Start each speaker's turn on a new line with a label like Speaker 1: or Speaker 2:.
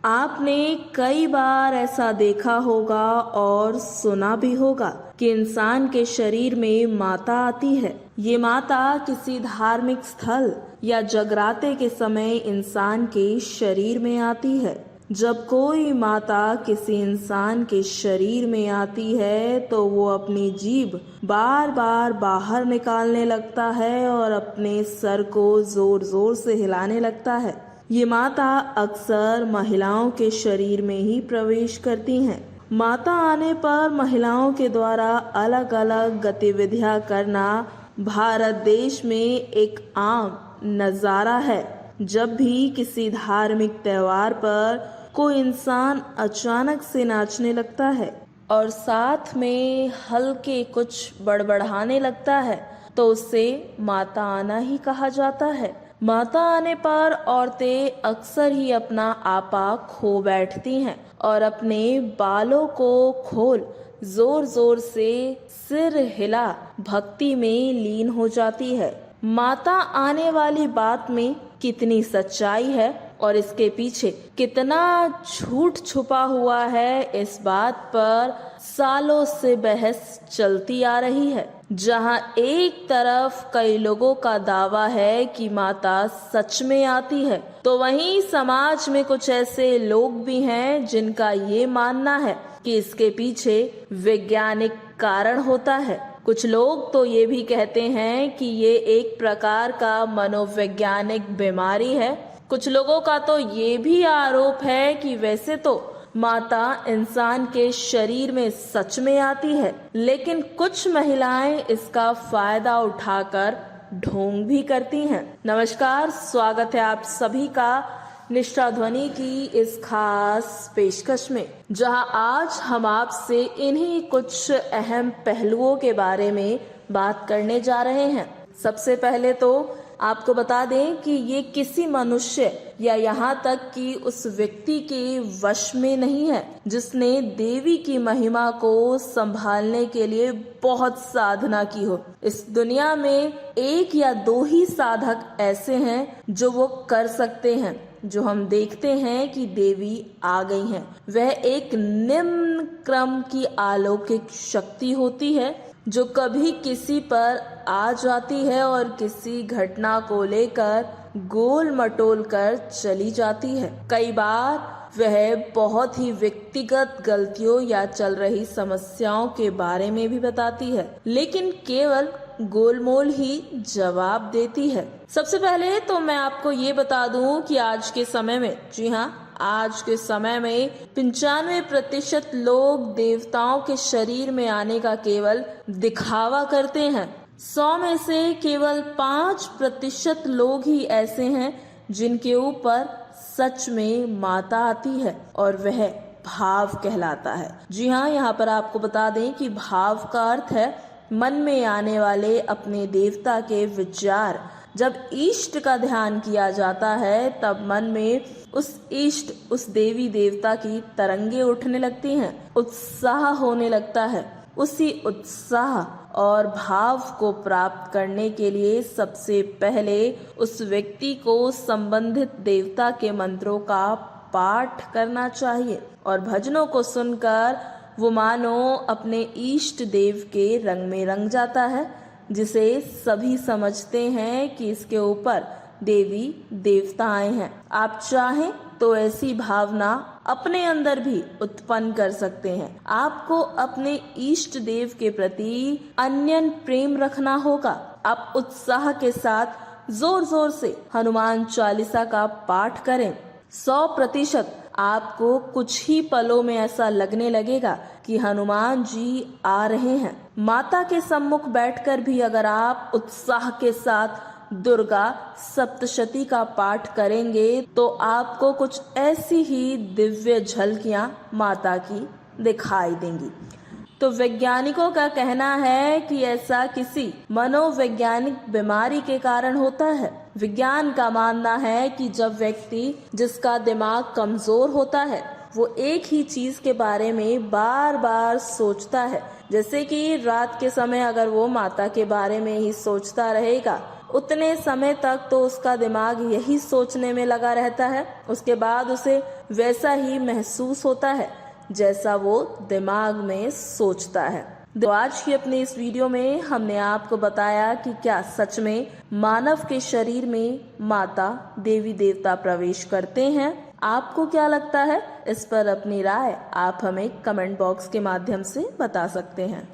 Speaker 1: आपने कई बार ऐसा देखा होगा और सुना भी होगा कि इंसान के शरीर में माता आती है। ये माता किसी धार्मिक स्थल या जगराते के समय इंसान के शरीर में आती है। जब कोई माता किसी इंसान के शरीर में आती है तो वो अपनी जीभ बार बार बाहर निकालने लगता है और अपने सर को जोर जोर से हिलाने लगता है। ये माता अक्सर महिलाओं के शरीर में ही प्रवेश करती हैं। माता आने पर महिलाओं के द्वारा अलग अलग गतिविधियां करना भारत देश में एक आम नजारा है। जब भी किसी धार्मिक त्योहार पर कोई इंसान अचानक से नाचने लगता है और साथ में हल्के कुछ बड़बड़ाने लगता है तो उसे माता आना ही कहा जाता है। माता आने पर औरतें अक्सर ही अपना आपा खो बैठती हैं और अपने बालों को खोल जोर जोर से सिर हिला भक्ति में लीन हो जाती है। माता आने वाली बात में कितनी सच्चाई है और इसके पीछे कितना झूठ छुपा हुआ है, इस बात पर सालों से बहस चलती आ रही है। जहां एक तरफ कई लोगों का दावा है कि माता सच में आती है, तो वहीं समाज में कुछ ऐसे लोग भी हैं जिनका ये मानना है कि इसके पीछे वैज्ञानिक कारण होता है। कुछ लोग तो ये भी कहते हैं कि ये एक प्रकार का मनोवैज्ञानिक बीमारी है। कुछ लोगों का तो ये भी आरोप है कि वैसे तो माता इंसान के शरीर में सच में आती है, लेकिन कुछ महिलाएं इसका फायदा उठाकर ढोंग भी करती हैं। नमस्कार, स्वागत है आप सभी का निष्ठा ध्वनि की इस खास पेशकश में, जहां आज हम आपसे इन्हीं कुछ अहम पहलुओं के बारे में बात करने जा रहे हैं। सबसे पहले तो आपको बता दें कि ये किसी मनुष्य या यहाँ तक कि उस व्यक्ति के वश में नहीं है जिसने देवी की महिमा को संभालने के लिए बहुत साधना की हो। इस दुनिया में एक या दो ही साधक ऐसे हैं जो वो कर सकते हैं, जो हम देखते हैं कि देवी आ गई हैं। वह एक निम्न क्रम की अलौकिक शक्ति होती है जो कभी किसी पर आ जाती है और किसी घटना को लेकर गोल मटोल कर चली जाती है। कई बार वह बहुत ही व्यक्तिगत गलतियों या चल रही समस्याओं के बारे में भी बताती है, लेकिन केवल गोलमोल ही जवाब देती है। सबसे पहले तो मैं आपको ये बता दूं कि आज के समय में, जी हाँ, आज के समय में 95% लोग देवताओं के शरीर में आने का केवल दिखावा करते हैं। 100 में से केवल 5% लोग ही ऐसे हैं जिनके ऊपर सच में माता आती है और वह भाव कहलाता है। जी हाँ, यहाँ पर आपको बता दें कि भाव का अर्थ है मन में आने वाले अपने देवता के विचार। जब इष्ट का ध्यान किया जाता है तब मन में उस इष्ट, उस देवी देवता की तरंगे उठने लगती हैं, उत्साह होने लगता है। उसी उत्साह और भाव को प्राप्त करने के लिए सबसे पहले उस व्यक्ति को संबंधित देवता के मंत्रों का पाठ करना चाहिए और भजनों को सुनकर वो मानो अपने इष्ट देव के रंग में रंग जाता है, जिसे सभी समझते हैं कि इसके ऊपर देवी देवता आए हैं। आप चाहें तो ऐसी भावना अपने अंदर भी उत्पन्न कर सकते हैं। आपको अपने इष्ट देव के प्रति अनन्य प्रेम रखना होगा। आप उत्साह के साथ जोर जोर से हनुमान चालीसा का पाठ करें। 100% आपको कुछ ही पलों में ऐसा लगने लगेगा कि हनुमान जी आ रहे हैं। माता के सम्मुख बैठकर भी अगर आप उत्साह के साथ दुर्गा सप्तशती का पाठ करेंगे तो आपको कुछ ऐसी ही दिव्य झलकियां माता की दिखाई देंगी। तो वैज्ञानिकों का कहना है कि ऐसा किसी मनोवैज्ञानिक बीमारी के कारण होता है। विज्ञान का मानना है कि जब व्यक्ति जिसका दिमाग कमजोर होता है वो एक ही चीज के बारे में बार बार सोचता है, जैसे कि रात के समय अगर वो माता के बारे में ही सोचता रहेगा, उतने समय तक तो उसका दिमाग यही सोचने में लगा रहता है। उसके बाद उसे वैसा ही महसूस होता है जैसा वो दिमाग में सोचता है। तो आज की अपनी इस वीडियो में हमने आपको बताया कि क्या सच में मानव के शरीर में माता देवी देवता प्रवेश करते हैं। आपको क्या लगता है? इस पर अपनी राय आप हमें कमेंट बॉक्स के माध्यम से बता सकते हैं।